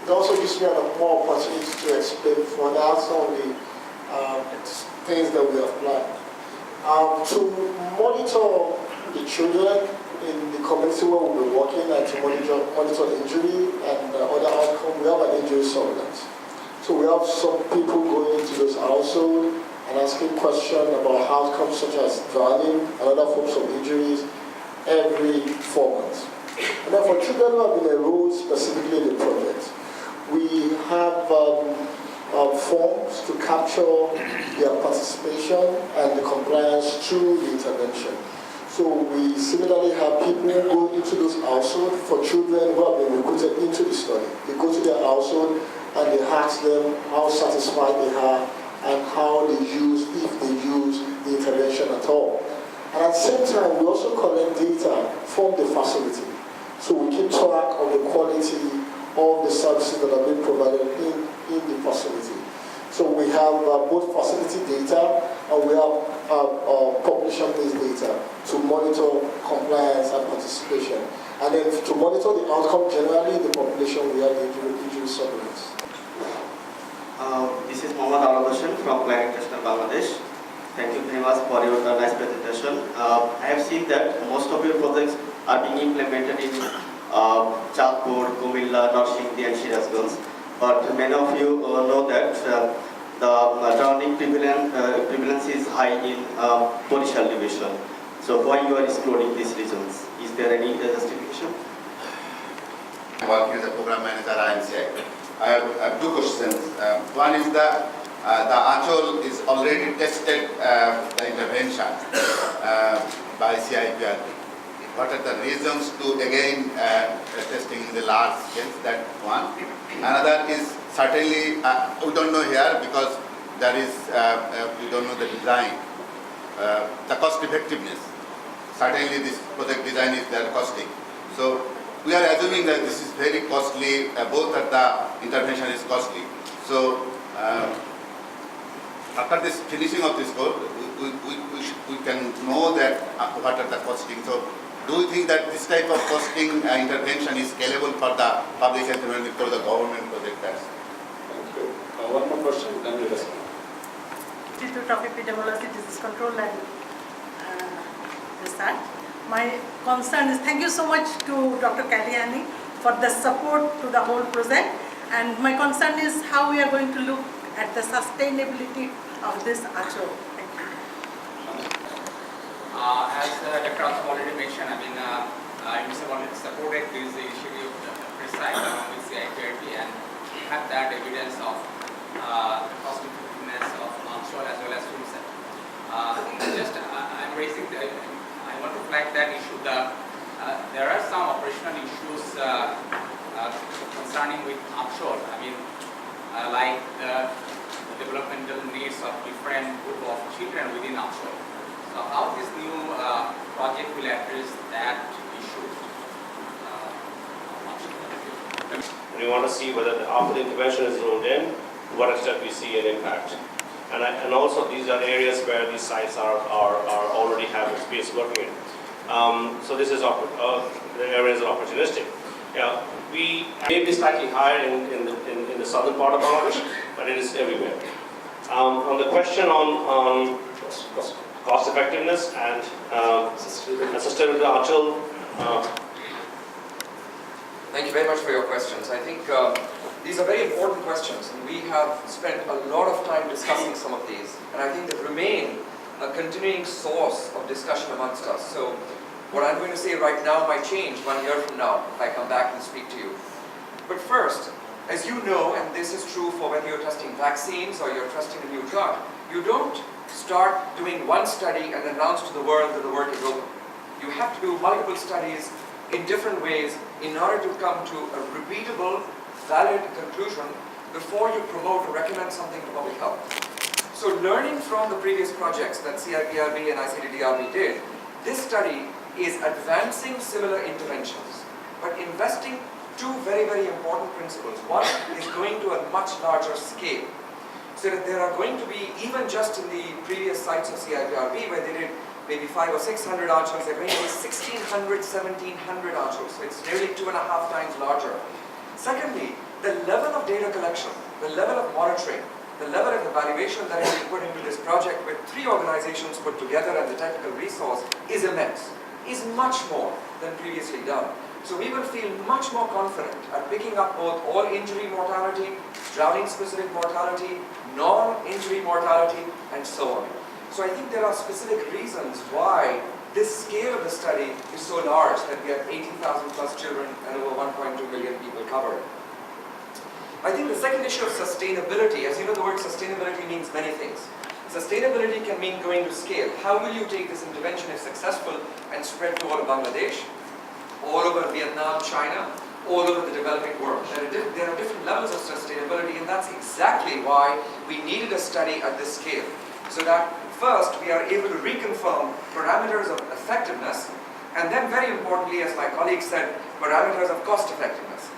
It also gives me a more opportunity to explain further some of the things that we have planned. To monitor the children in the community where we'll be working and to monitor injury and other outcomes, we have an injury surveillance. So we have some people going into those households and asking questions about outcomes such as drowning and other forms of injuries every 4 months. And then for children who have been enrolled specifically in the project, we have forms to capture their participation and the compliance through the intervention. So we similarly have people go into those households for children who have been recruited into the study. They go to their household and they ask them how satisfied they are and how they use, if they use the intervention at all. And at the same time, we also collect data from the facility. So we keep track of the quality of the services that are being provided in the facility. So we have both facility data and we have population-based data to monitor compliance and participation. And then to monitor the outcome generally in the population, we have the injury surveillance. This is Mohammad Al-Hussein from Climate National Bangladesh. Thank you very much for your nice presentation. I have seen that most of your projects are being implemented in Chatpur, Kumilla, Narshingdi and Shirazganj. But many of you know that the drowning prevalence is high in Porishal division. So why you are exploring these regions? Is there any justification? Working as a program manager at IMCI. I have two questions. One is the Achol is already tested the intervention by CIPRB. What are the reasons to again testing in the large scale? That one. Another is certainly we don't know here because there is we don't know the design, the cost effectiveness. Certainly, this project design is their costing. So we are assuming that this is very costly. Both at the intervention is costly. So after this finishing of this course, we can know that what are the costing. So do you think that this type of costing intervention is scalable for the public health and for the government project? Thank you. One more question, then we respond. Institute of Epidemiology, Disease Control and Research. My concern is, thank you so much to Dr. Kalyani for the support to the whole project. And my concern is how we are going to look at the sustainability of this Achol. Thank you. As Dr. Atom already mentioned, I mean, UNICEF already supported this initiative PRECISE along with CIPRB, and we have that evidence of the cost effectiveness of Achol as well as UNICEF. I'm raising, I want to flag that issue that there are some operational issues concerning with Achol. I mean, like the developmental needs of different group of children within Achol. So how this new project will address that issue? We want to see whether after the intervention is rolled in, what extent we see an impact. And also these are areas where these sites are already have experience working in. So this is the areas are opportunistic. Yeah, we may be slightly higher in the southern part of Bangladesh, but it is everywhere. On the question on cost effectiveness and sustainability of Achol. Thank you very much for your questions. I think these are very important questions, and we have spent a lot of time discussing some of these, and I think they remain a continuing source of discussion amongst us. So what I'm going to say right now might change 1 year from now if I come back and speak to you. But first, as you know, and this is true for when you're testing vaccines or you're testing a new drug, you don't start doing one study and announce to the world that the work is over. You have to do multiple studies in different ways in order to come to a repeatable, valid conclusion before you promote or recommend something to public health. So learning from the previous projects that CIPRB and ICDDRB did, this study is advancing similar interventions, but investing two very, very important principles. One is going to a much larger scale, so that there are going to be, even just in the previous sites of CIPRB where they did maybe 500 or 600 Achals, they're going to be 1,600, 1,700 Achals. So it's nearly 2.5 times larger. Secondly, the level of data collection, the level of monitoring, the level of evaluation that has been put into this project with 3 organizations put together and the technical resource is immense, is much more than previously done. So we will feel much more confident at picking up both all injury mortality, drowning specific mortality, non-injury mortality, and so on. So I think there are specific reasons why this scale of the study is so large that we have 80,000 plus children and over 1.2 million people covered. I think the second issue of sustainability, as you know, the word sustainability means many things. Sustainability can mean going to scale. How will you take this intervention if successful and spread to all of Bangladesh, all over Vietnam, China, all over the developing world? There are different levels of sustainability, and that's exactly why we needed a study at this scale. So that first we are able to reconfirm parameters of effectiveness, and then very importantly, as my colleague said, parameters of cost effectiveness.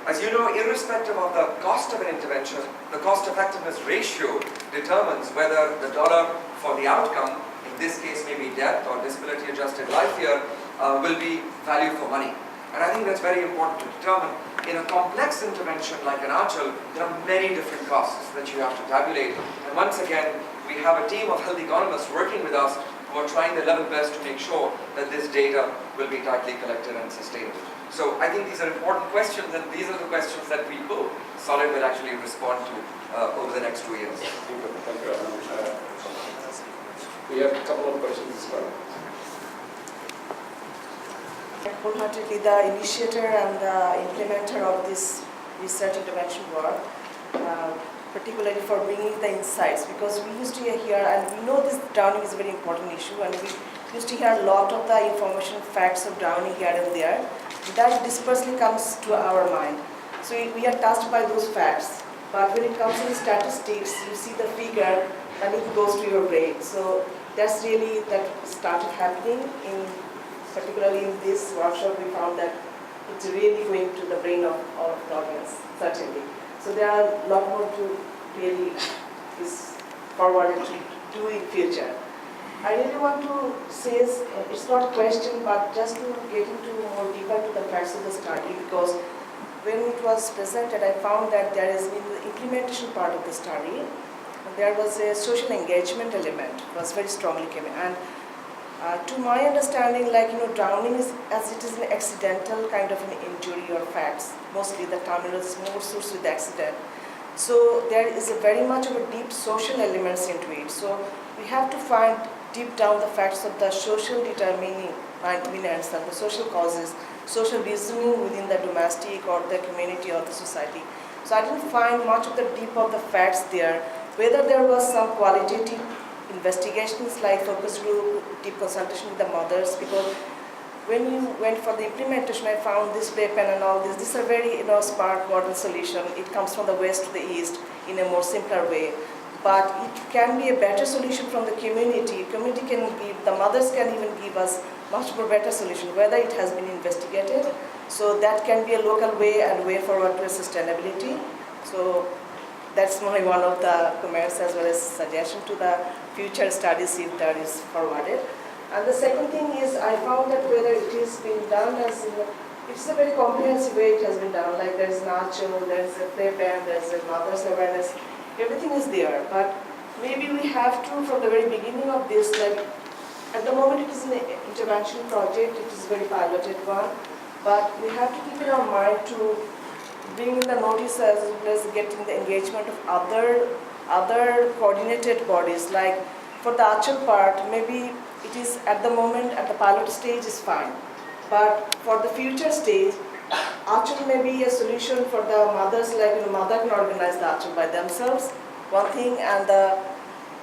As you know, irrespective of the cost of an intervention, the cost effectiveness ratio determines whether the dollar for the outcome, in this case maybe death or disability adjusted life year, will be value for money. And I think that's very important to determine. In a complex intervention like an Achal, there are many different costs that you have to tabulate. And once again, we have a team of health economists working with us who are trying their level best to make sure that this data will be tightly collected and sustainable. So I think these are important questions, and these are the questions that we hope Solid will actually respond to over the next 2 years. Thank you, Arman. We have a couple of questions as well. Wholeheartedly the initiator and the implementer of this research intervention work, particularly for bringing the insights, because we used to hear, and we know this drowning is a very important issue, and we used to hear a lot of the information, facts of drowning here and there. That dispersely comes to our mind. So we are touched by those facts, but when it comes to the statistics, you see the figure and it goes to your brain. So that's really that started happening particularly in this workshop. We found that it's really going to the brain of the audience, certainly. So there are a lot more to really is forwarded to do in future. I really want to say, it's not a question, but just to get into more deeper to the facts of the study, because when it was presented, I found that there is in the implementation part of the study, there was a social engagement element, was very strongly came in. And to my understanding, drowning is, as it is an accidental kind of an injury or facts, mostly the terminal is more sourced with accident. So there is a very much of a deep social elements into it. So we have to find deep down the facts of the social determinants and the social causes, social reasoning within the domestic or the community or the society. So I didn't find much of the deep of the facts there. Whether there was some qualitative investigations like focus group, deep consultation with the mothers, because when you went for the implementation, I found this weapon and all this. These are very smart modern solution. It comes from the west to the east in a more simpler way. But it can be a better solution from the community. Community can give, the mothers can even give us much more better solution, whether it has been investigated. So that can be a local way and way forward to sustainability. So that's one of the comments as well as suggestion to the future studies if that is forwarded. And the second thing is, I found that whether it is being done as it's a very comprehensive way it has been done. Like there is Nacho, there is a play band, there is a mother's awareness. Everything is there, but maybe we have to, from the very beginning of this, like at the moment it is an intervention project, it is a very piloted one, but we have to keep in our mind to bring in the notice as well as getting the engagement of other coordinated bodies. Like for the Achal part, maybe it is at the moment at the pilot stage is fine, but for the future stage, Achal may be a solution for the mothers, like mother can organize the Achal by themselves, one thing, and the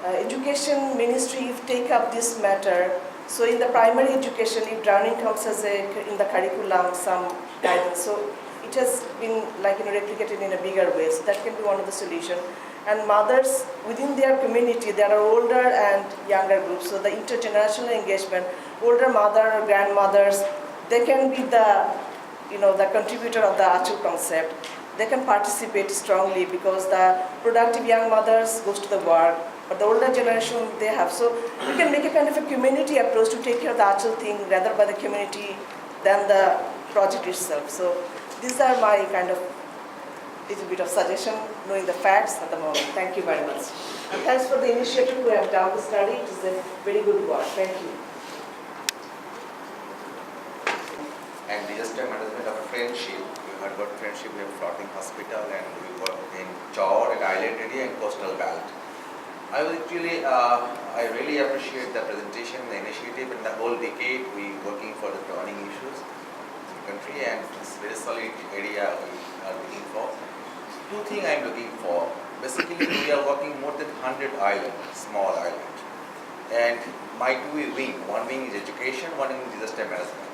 education ministry if take up this matter. So in the primary education, if drowning comes as in the curriculum, some guidance, so it has been replicated in a bigger way, so that can be one of the solutions. And mothers within their community, there are older and younger groups, so the intergenerational engagement, older mother, grandmothers, they can be the contributor of the Achal concept. They can participate strongly because the productive young mothers goes to the work, but the older generation they have. So we can make a kind of a community approach to take care of the Achal thing rather by the community than the project itself. So these are my kind of little bit of suggestion, knowing the facts at the moment. Thank you very much. And thanks for the initiative who have done the study. It is a very good work. Thank you. And disaster management of a friendship. We heard about friendship, we have floating hospital and we work in Chor and island area and coastal belt. I really appreciate the presentation, the initiative, and the whole decade we working for the drowning issues in the country, and it's very solid area we are looking for. Two things I'm looking for. Basically, we are working more than 100 islands, small islands, and my two wing. One wing is education, one wing is disaster management.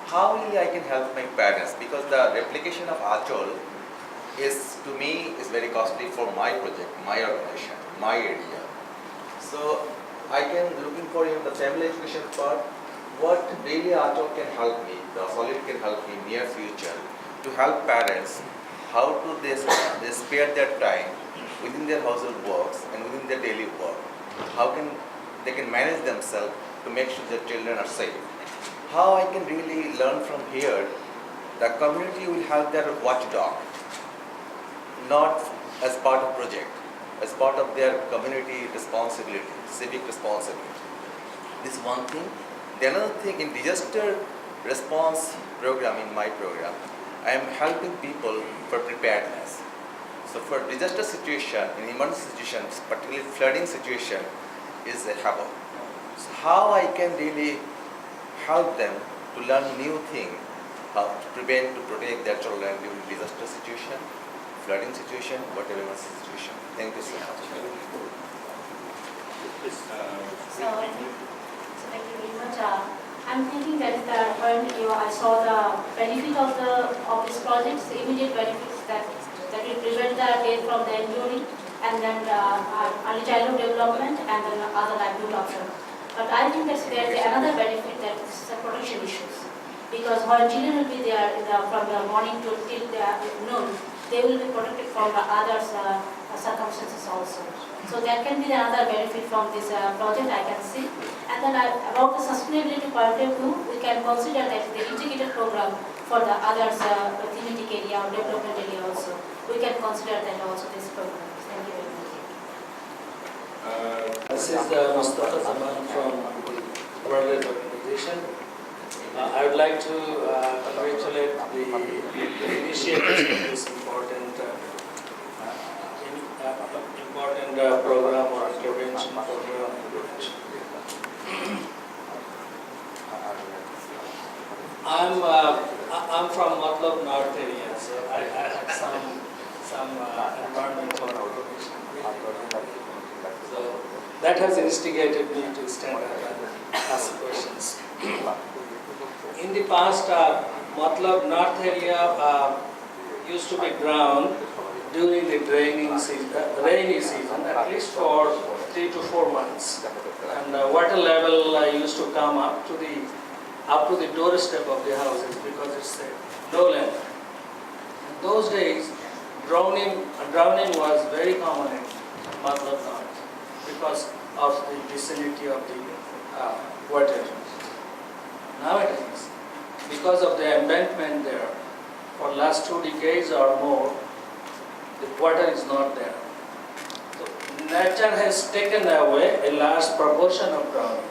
How really I can help my parents, because the replication of Achol is, to me, is very costly for my project, my organization, my area. So I can looking for the family education part, what really Achol can help me, the solid can help me near future to help parents how to they spare their time within their household works and within their daily work. How can they can manage themselves to make sure their children are safe. How I can really learn from here, the community will have their watchdog, not as part of project, as part of their community responsibility, civic responsibility. This is one thing. The another thing, in disaster response program, in my program, I am helping people for preparedness. So for disaster situation, in emergency situations, particularly flooding situation, is a havoc. So how I can really help them to learn new things, how to prevent, to protect their children during disaster situation, flooding situation, whatever emergency situation. Thank you so much. So thank you very much. I'm thinking that when I saw the benefit of this project, the immediate benefits that will prevent the death from the injury, and then early childhood development, and then other livelihood options. But I think that there is another benefit, that is the protection issues. Because when children will be there from the morning till noon, they will be protected from the other circumstances also. So that can be the other benefit from this project I can see. And then about the sustainability point of view, we can consider that the integrated program for the others thematic area or development area also. We can consider that also this program. Thank you very much. This is Mustafa Zaman from the World Health Organization. I would like to congratulate the initiators of this important program or intervention program. I'm from Matlab North area, so I have some environmental information. So that has instigated me to stand up and ask questions. In the past, Matlab North area used to be drowned during the rainy season, at least for 3 to 4 months. And water level used to come up to the doorstep of the houses because it's a lowland. In those days, drowning was very common in Matlab North because of the vicinity of the water. Nowadays, because of the embankment there, for last 2 decades or more, the water is not there. So nature has taken away a large proportion of drowning.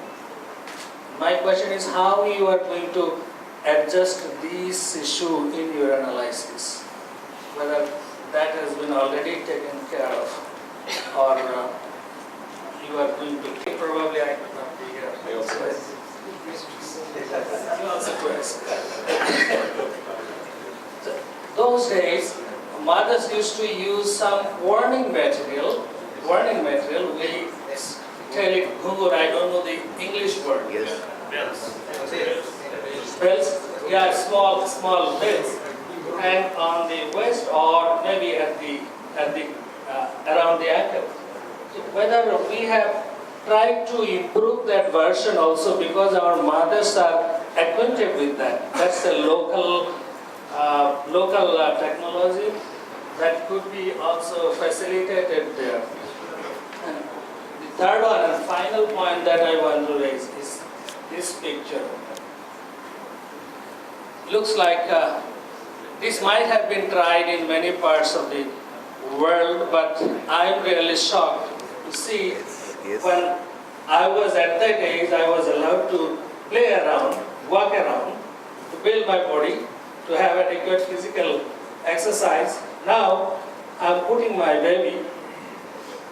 My question is how you are going to adjust this issue in your analysis, whether that has been already taken care of, or you are going to, probably I could not be here. I also those days, mothers used to use some warning material. We tell it ghungur, I don't know the English word. Yes. Bells, yeah, small bells, and on the waist or maybe at the around the ankle. So whether we have tried to improve that version also, because our mothers are acquainted with that. That's a local technology that could be also facilitated there. And the third one and final point that I want to raise is this picture. Looks like This might have been tried in many parts of the world, but I am really shocked to see when I was at that age, I was allowed to play around, walk around, to build my body, to have adequate physical exercise. Now, I'm putting my baby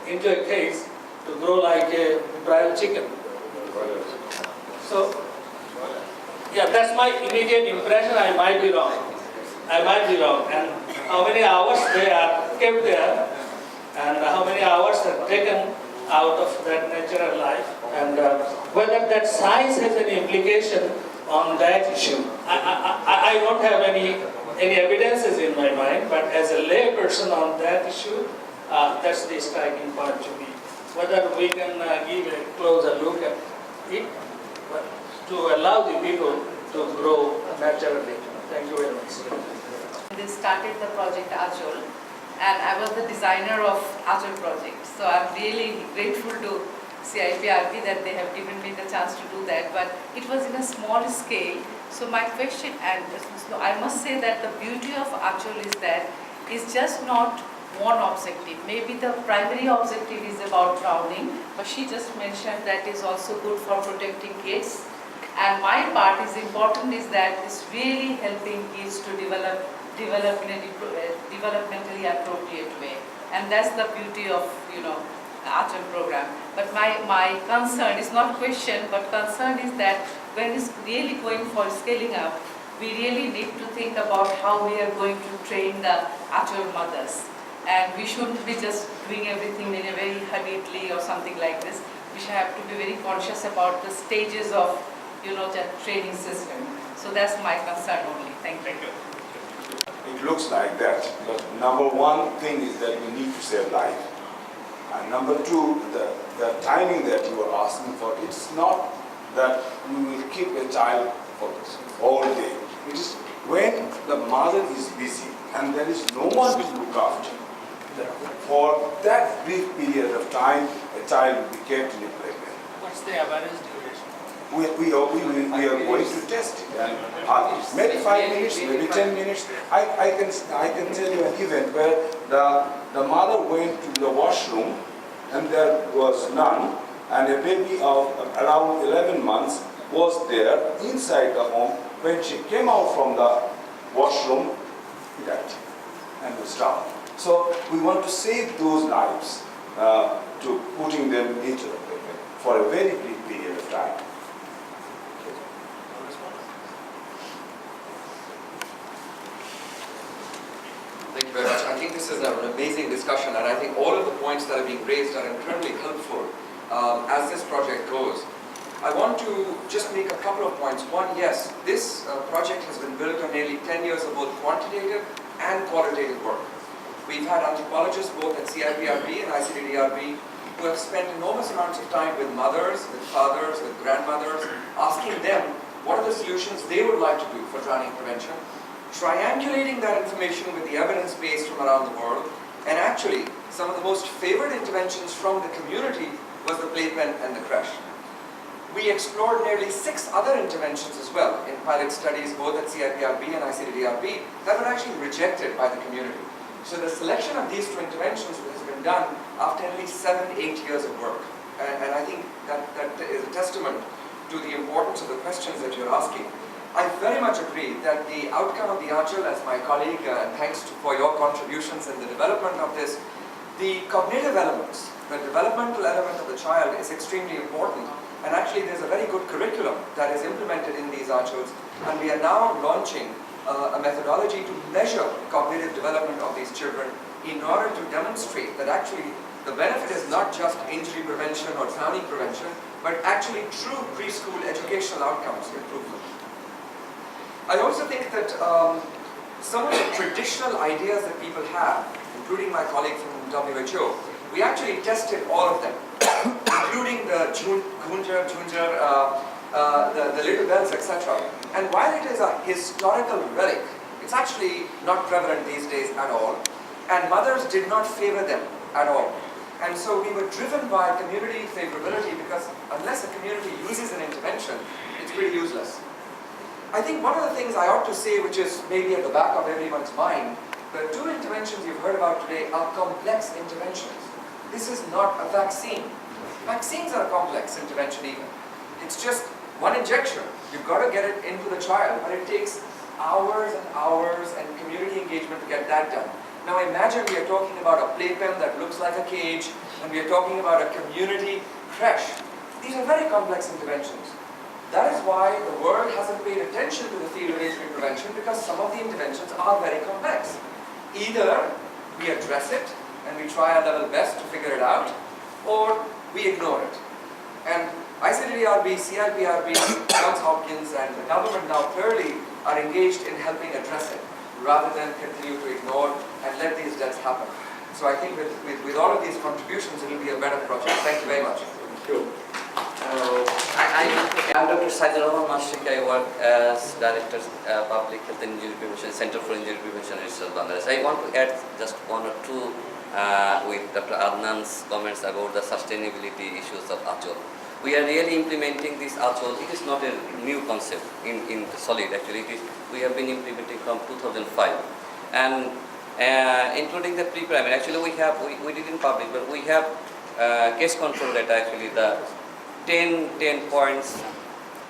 into a cage to grow like a broiled chicken. So, yeah, that's my immediate impression. I might be wrong. And how many hours they are kept there, and how many hours are taken out of that natural life, and whether that science has any implication on that issue. I don't have any evidences in my mind, but as a lay person on that issue, that's the striking point to me. Whether we can give a closer look at it, but to allow the people to grow naturally. Thank you very much. They started the project Achol, and I was the designer of Achol project. So I'm really grateful to CIPRB that they have given me the chance to do that. But it was in a small scale. So my question, and I must say that the beauty of Achol is that it's just not one objective. Maybe the primary objective is about drowning, but she just mentioned that is also good for protecting kids. And my part is important is that it's really helping kids to develop developmentally appropriate way. And that's the beauty of, Achal program. But my concern is not question, but concern is that when it's really going for scaling up, we really need to think about how we are going to train the Achal mothers. And we shouldn't be just doing everything in a very hurriedly or something like this. We should have to be very conscious about the stages of, the training system. So that's my concern only. Thank you. It looks like that, but number one thing is that we need to save life. And number two, the timing that you are asking for, it's not that we will keep a child for all day. It is when the mother is busy and there is no one to look after. For that brief period of time, a child will be kept in a playpen. What's the average duration? We are going to test it, and maybe 5 minutes, maybe 10 minutes. I can tell you an event where the mother went to the washroom and there was none, and a baby of around 11 months was there inside the home. When she came out from the washroom, he died and was drowned. So we want to save those lives to putting them into the playpen for a very brief period of time. Thank you very much. I think this is an amazing discussion, and I think all of the points that are being raised are incredibly helpful as this project goes. I want to just make a couple of points. One, yes, this project has been built on nearly 10 years of both quantitative and qualitative work. We've had anthropologists both at CIPRB and ICDDRB who have spent enormous amounts of time with mothers, with fathers, with grandmothers, asking them what are the solutions they would like to do for drowning prevention, triangulating that information with the evidence base from around the world, and actually some of the most favored interventions from the community was the playpen and the creche. We explored nearly 6 other interventions as well in pilot studies both at CIPRB and ICDDRB that were actually rejected by the community. So the selection of these 2 interventions has been done after at least 7-8 years of work. And I think that is a testament to the importance of the questions that you're asking. I very much agree that the outcome of the Achal, as my colleague, thanks for your contributions in the development of this, the cognitive elements, the developmental element of the child is extremely important. And actually there's a very good curriculum that is implemented in these Achals, and we are now launching a methodology to measure cognitive development of these children in order to demonstrate that actually the benefit is not just injury prevention or drowning prevention, but actually true preschool educational outcomes improvement. I also think that some of the traditional ideas that people have, including my colleague from WHO, we actually tested all of them, including the Gunjar, the little bells, etc. And while it is a historical relic, it's actually not prevalent these days at all, and mothers did not favor them at all. And so we were driven by community favorability because unless a community uses an intervention, it's pretty useless. I think one of the things I ought to say, which is maybe at the back of everyone's mind, the two interventions you've heard about today are complex interventions. This is not a vaccine. Vaccines are a complex intervention even. It's just one injection. You've got to get it into the child, but it takes hours and hours and community engagement to get that done. Now imagine we are talking about a playpen that looks like a cage, and we are talking about a community creche. These are very complex interventions. That is why the world hasn't paid attention to the field of HIV prevention, because some of the interventions are very complex. Either we address it and we try our level best to figure it out, or we ignore it. And ICDDRB, CIPRB, Johns Hopkins and the government now clearly are engaged in helping address it, rather than continue to ignore and let these deaths happen. So I think with all of these contributions, it will be a better project. Thank you very much. Thank you. I'm Dr. Saidul Rahman Mashrik. I work as Director Public Health and Injury Prevention, Center for Injury Prevention Research, Bangladesh. I want to add just one or two with Dr. Adnan's comments about the sustainability issues of ACHOL. We are really implementing this ACHOL. It is not a new concept in Solid, actually. We have been implementing from 2005. And including the pre-primary, actually we didn't publish, but we have case control data, actually the 10 points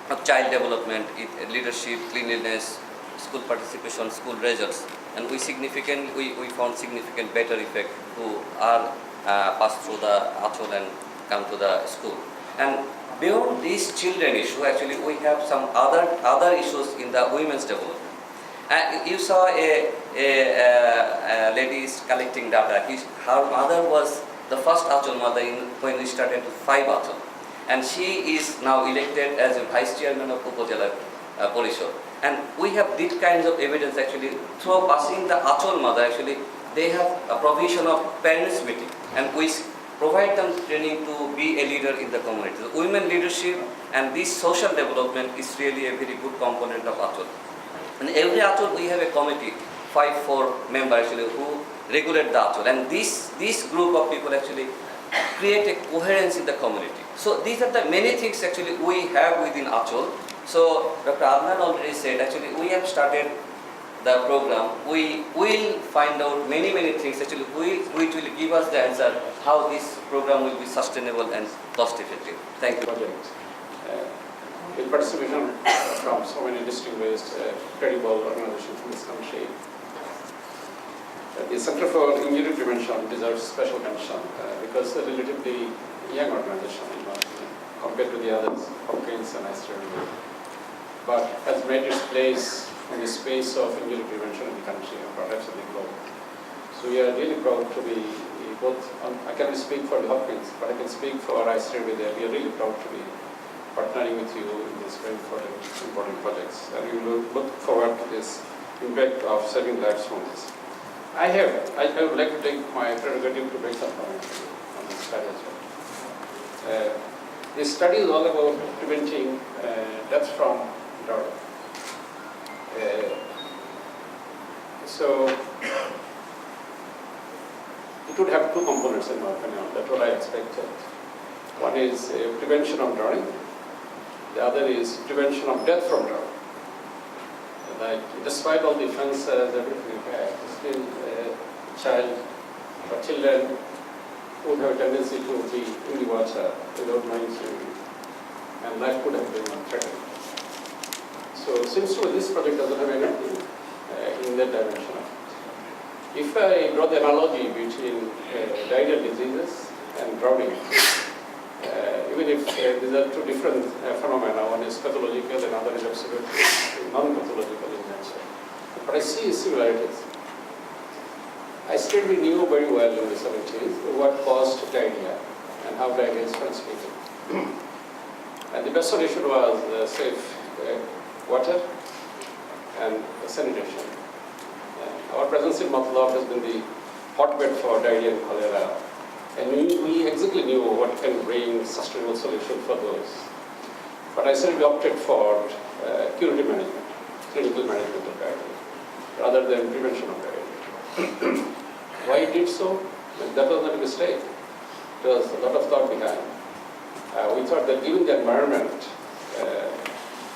of child development, leadership, cleanliness, school participation, school results, and we found significant better effect who are passed through the ACHOL and come to the school. And beyond this children issue, actually we have some other issues in the women's development. You saw a lady is collecting data. Her mother was the first ACHOL mother when we started with 5 ACHOL. And she is now elected as a vice chairman of Upojala Porishod. And we have these kinds of evidence actually through passing the ACHOL mother. Actually, they have a provision of parents meeting, and we provide them training to be a leader in the community. The women leadership and this social development is really a very good component of ACHOL. And every ACHOL we have a committee, 5-4 members actually who regulate the ACHOL. And this group of people actually create a coherence in the community. So these are the many things actually we have within ACHOL. So Dr. Arman already said actually we have started the program. We will find out many things actually which will give us the answer how this program will be sustainable and cost effective. Thank you. Project. With participation from so many distinguished, credible organizations in this country. The Center for Injury Prevention deserves special mention because it's a relatively young organization, compared to the others, Hopkins and ICDDRB, but has made its place in the space of injury prevention in the country and perhaps in the globe. So we are really proud to be both, I cannot speak for the Hopkins, but I can speak for ICDDRB there. We are really proud to be partnering with you in these very important projects. And we will look forward to this impact of saving lives from this. I would like to take my prerogative to make some comments on this study as well. This study is all about preventing death from drowning. So it would have 2 components in my opinion. That's what I expected. One is prevention of drowning. The other is prevention of death from drowning. Like, despite all the fences, everything we have, still a child or children would have a tendency to be in the water without knowing swimming, and life could have been threatened. So it seems to me this project doesn't have anything in that dimension. If I draw the analogy between diarrheal diseases and drowning, even if these are 2 different phenomena, one is pathological and other is absolutely non-pathological in nature. But I see similarities. I still knew very well in the 70s what caused diarrhea and how diarrhea is transmitted. And the best solution was safe water and sanitation. Our presence in Matlab has been the hotbed for diarrhea and cholera. And we exactly knew what can bring sustainable solution for those. But I said we opted for curative management, clinical management of diarrhea, rather than prevention of diarrhea. Why did so? That was not a mistake. There was a lot of thought behind. We thought that given the environment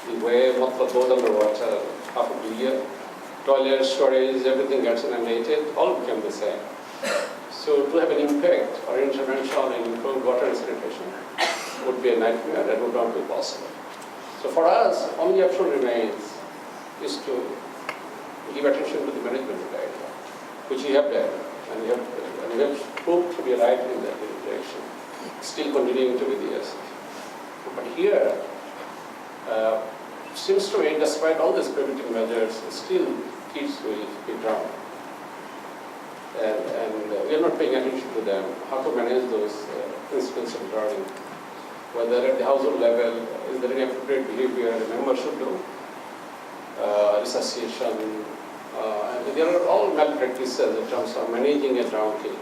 the way matlab goes underwater, half of the year, toilet, storage, everything gets inundated, all become the same. So to have an impact or intervention in improved water and sanitation would be a nightmare, that would not be possible. So for us, only option remains is to give attention to the management of the area, which we have done, and we have proved to be right in that direction, still continuing to be the yes. But here, seems to me, despite all these preventive measures, still kids will be drowned. And we are not paying attention to them, how to manage those incidents of drowning. Whether at the household level, is there any appropriate behavior a member should do, resuscitation, and there are all malpractices in terms of managing a drowned kid.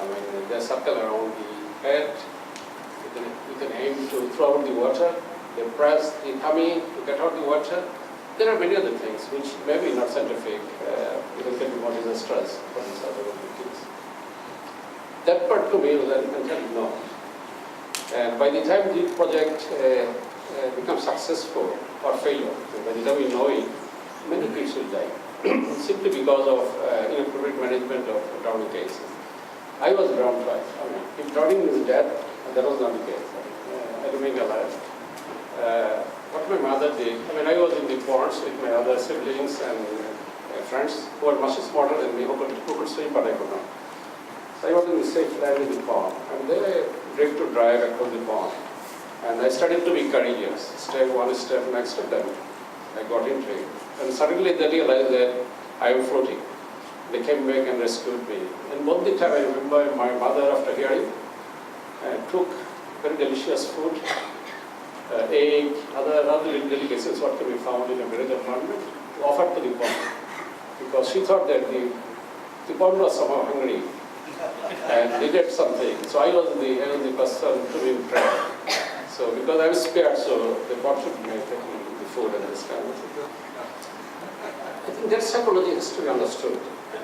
I mean, they circle around the head with an aim to throw out the water, they press the tummy to get out the water. There are many other things which may be not scientific, even can be more disastrous for these other kids. That part to me was entirely no. And by the time the project becomes successful or failure, by the time we know it, many kids will die simply because of inappropriate management of drowning cases. I was drowned twice. I mean, if drowning is death, that was not the case. I remained alive. What my mother did, I mean, I was in the ponds with my other siblings and friends who were much smarter than me, who could swim, but I could not. So I was in the safe land in the pond, and they drove to drive across the pond. And I started to be courageous, step one step next to them. I got into it. And suddenly they realized that I am floating. They came back and rescued me. And both the time I remember my mother, after hearing, took very delicious food, egg, other delicacies, what can be found in a village environment, offered to the pond. Because she thought that the pond was somehow hungry and needed something. So I was the person to be impressed. So because I was spared, so the pond should be taking the food and this kind of thing. I think that psychology has to be understood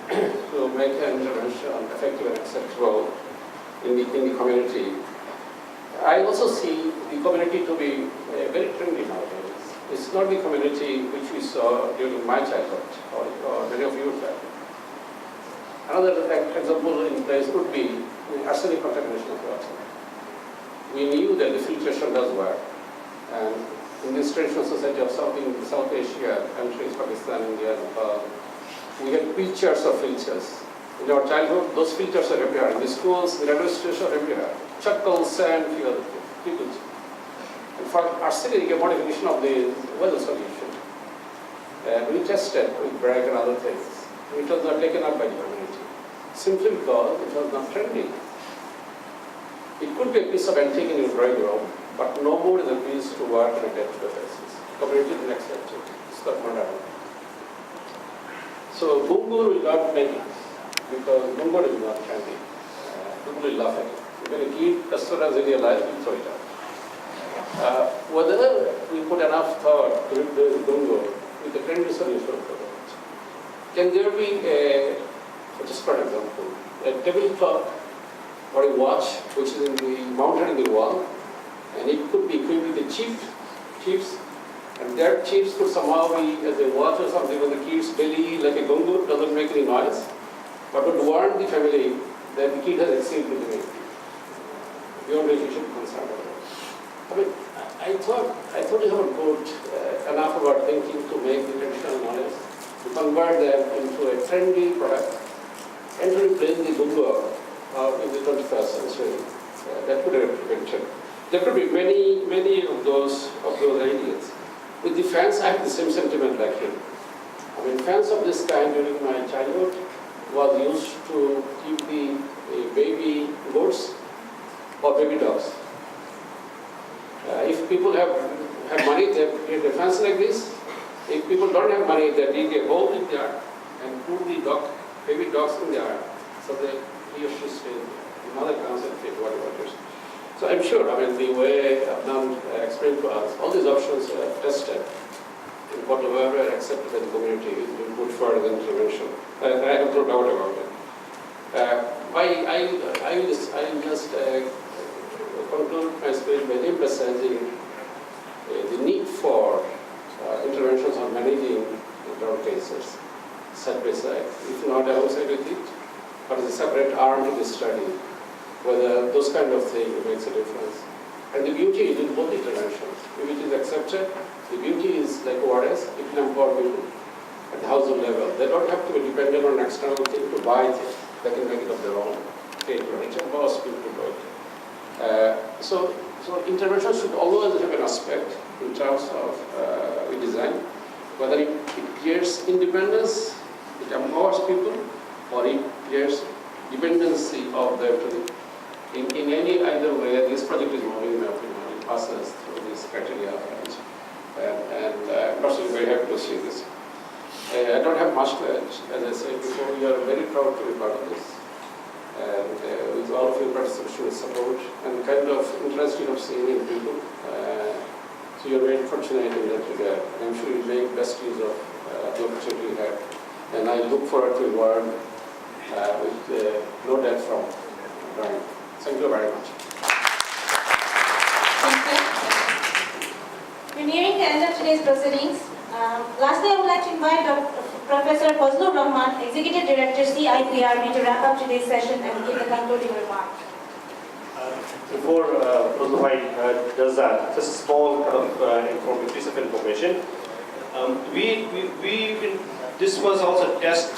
to make an intervention effective and acceptable in the community. I also see the community to be very trendy nowadays. It's not the community which we saw during my childhood or many of your childhood. Another example in place would be the arsenic contamination of water. We knew that the filtration does work, and in this traditional society of South Asia countries, Pakistan, India, Nepal, we had pictures of filters. In our childhood, those filters are everywhere. In the schools, the railway stations are everywhere. Chuckle, sand, few other people. And for arsenic, a modification of the weather solution. We tested with brag and other things. It was not taken up by the community, simply because it was not trendy. It could be a piece of antique in your drawing room, but no more than a piece to work on a day-to-day basis. Community didn't accept it. It's not modern. So Gungur will not make it, because Gungur is not trendy. People will laugh at it. When a kid, as soon as he realizes, we throw it out. Whether we put enough thought to the Gungur with a trendy solution for it. Can there be just for example, a tablecloth or a watch which is mounted in the wall, and it could be equipped with a chips, and that chips could somehow be as a watch or something on the kid's belly, like a gungur, doesn't make any noise, but would warn the family that the kid has exceeded the limit, beyond which you should be concerned about. I mean, I thought you haven't put enough about thinking to make the traditional knowledge, to convert them into a trendy product, and to replace the gungur in the 21st century. That could have prevented. There could be many of those ideas. With the fans, I have the same sentiment like him. I mean, fans of this kind during my childhood was used to keep the baby goats or baby dogs. If people have money, they create a fence like this. If people don't have money, they dig a hole in the yard and put the baby dogs in the yard, so that he or she stays there. The mother comes and feeds whatever it is. So I'm sure, I mean, the way Arman explained to us, all these options are tested, and whatever are accepted by the community is being put forward as intervention. I have no doubt about it. I will just conclude my speech by emphasizing the need for managing drug cases side by side, if not alongside with it, but as a separate arm to the study, whether those kind of things makes a difference. And the beauty is in both interventions. If it is accepted, the beauty is like ORS, it can empower people at the household level. They don't have to be dependent on external things to buy things. They can make it of their own. It empowers people to do it. So intervention should always have an aspect in terms of design, whether it creates independence, it empowers people, or it creates dependency of them to the, in any either way. This project is moving, in my opinion, it passes through this criteria, and I'm personally very happy to see this. I don't have much to add. As I said before, we are very proud to be part of this. And with all of your participation and support, and kind of interested of seeing in people. So you're very fortunate in that regard. I'm sure you'll make best use of the opportunity you have. And I look forward to your work with no doubt from Brian. Thank you very much. Thank you. We're nearing the end of today's proceedings. Lastly, I would like to invite Professor Fazlur Rahman, Executive Director, CIPRB, to wrap up today's session and give the concluding remarks. Before Fazlur does that, just a small piece of information. This was also a test.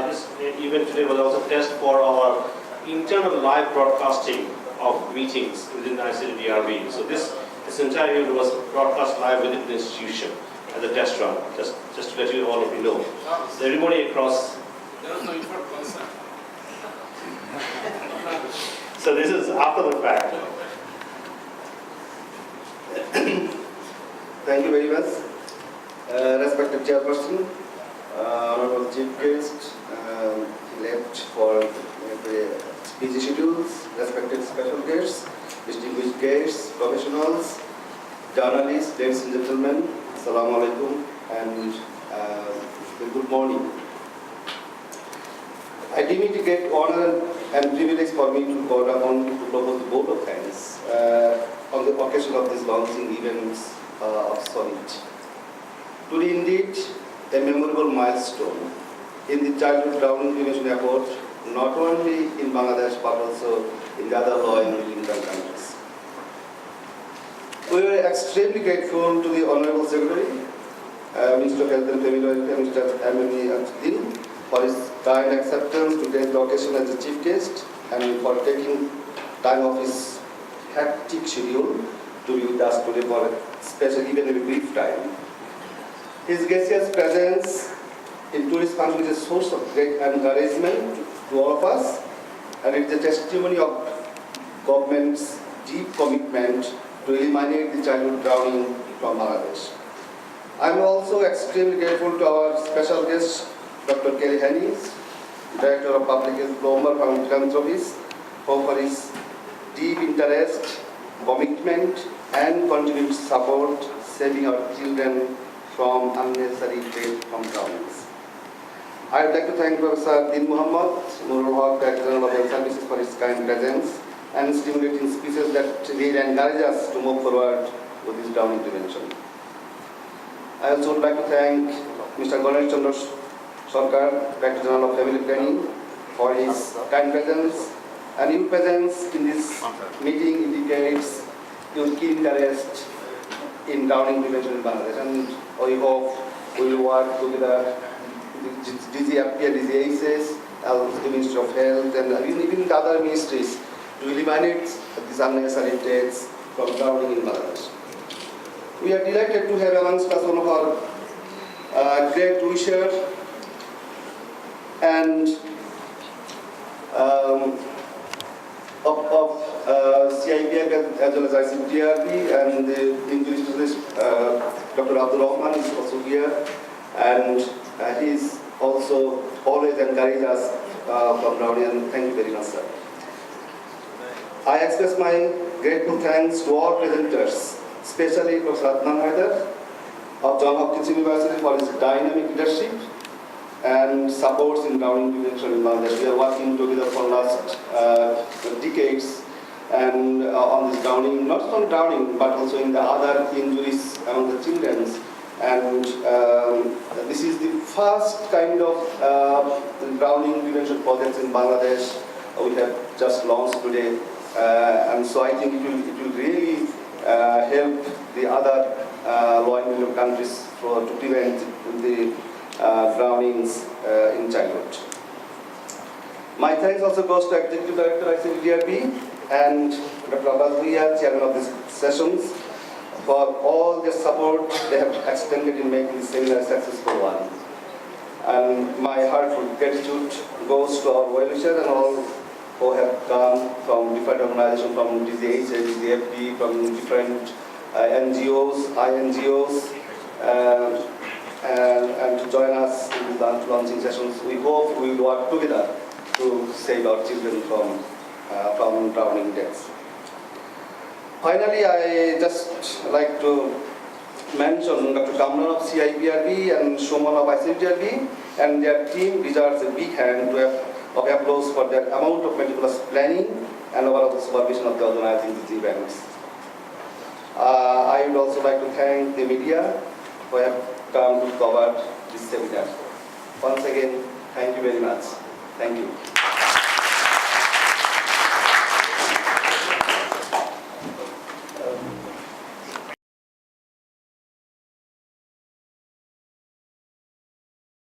This event today was also a test for our internal live broadcasting of meetings within ICDRB. So this entire event was broadcast live within the institution as a test run, just to let you all of you know. The ceremony across. There was no informed consent. So this is after the fact. Thank you very much. Respected Chairperson, Honorable Chief Guest, left for busy schedules, respected special guests, distinguished guests, professionals, journalists, ladies and gentlemen, Assalamu alaikum and good morning. I deem it a great honor and privilege for me to call upon to propose a vote of thanks on the occasion of this launching events of Sonology. Today indeed a memorable milestone in the childhood drowning prevention effort, not only in Bangladesh but also in the other low and middle income countries. We are extremely grateful to the Honorable Secretary, Minister of Health and Family Welfare, Mr. Arman, for his kind acceptance to take the occasion as the chief guest and for taking time of his hectic schedule to be with us today for a special, even a brief time. His gracious presence in tourist function is a source of great encouragement to all of us, and it is a testimony of government's deep commitment to eliminate the childhood drowning from Bangladesh. I am also extremely grateful to our special guest, Dr. Kelly Hannis, Director of Public Health, Bloomberg from Philanthropies, for his deep interest, commitment, and continued support, saving our children from unnecessary death from drownings. I would like to thank Professor Din Muhammad, Nurul Haq, Director General of Health Services, for his kind presence and stimulating speeches that really encourage us to move forward with this drowning prevention. I also would like to thank Mr. Ganesh Chandra Shawkat, Director General of Family Planning, for his kind presence. And your presence in this meeting indicates your keen interest in drowning prevention in Bangladesh. And we hope we will work together with DGFP and DGACS, the Ministry of Health, and even the other ministries to eliminate these unnecessary deaths from drowning in Bangladesh. We are delighted to have amongst us one of our great wishers and of CIPRB as well as ICDRB, and the injury specialist Dr. Abdul Rahman is also here, and he is also always encourage us from drowning, and thank you very much, sir. I express my grateful thanks to all presenters, especially Professor Adnan Haider of Johns Hopkins University for his dynamic leadership and supports in drowning prevention in Bangladesh. We are working together for last decades and on this drowning, not on drowning, but also in the other injuries among the children And this is the first kind of drowning prevention projects in Bangladesh we have just launched today. And so I think it will really help the other low-income countries to prevent the drownings in childhood. My thanks also goes to Executive Director ICDRB and Dr. Abbas, Chairman of these sessions, for all the support they have extended in making this seminar a successful one. And my heartful gratitude goes to our well-wishers and all who have come from different organizations, from DZH, DZFP, from different NGOs, INGOs, and to join us in these launching sessions. We hope we will work together to save our children from drowning deaths. Finally, I just like to mention Dr. Kamran of CIPRB and Shoman of ICPRB and their team deserves a big hand of applause for their amount of meticulous planning and overall supervision of the organizing these events. I would also like to thank the media who have come to cover this seminar. Once again, thank you very much. Thank you.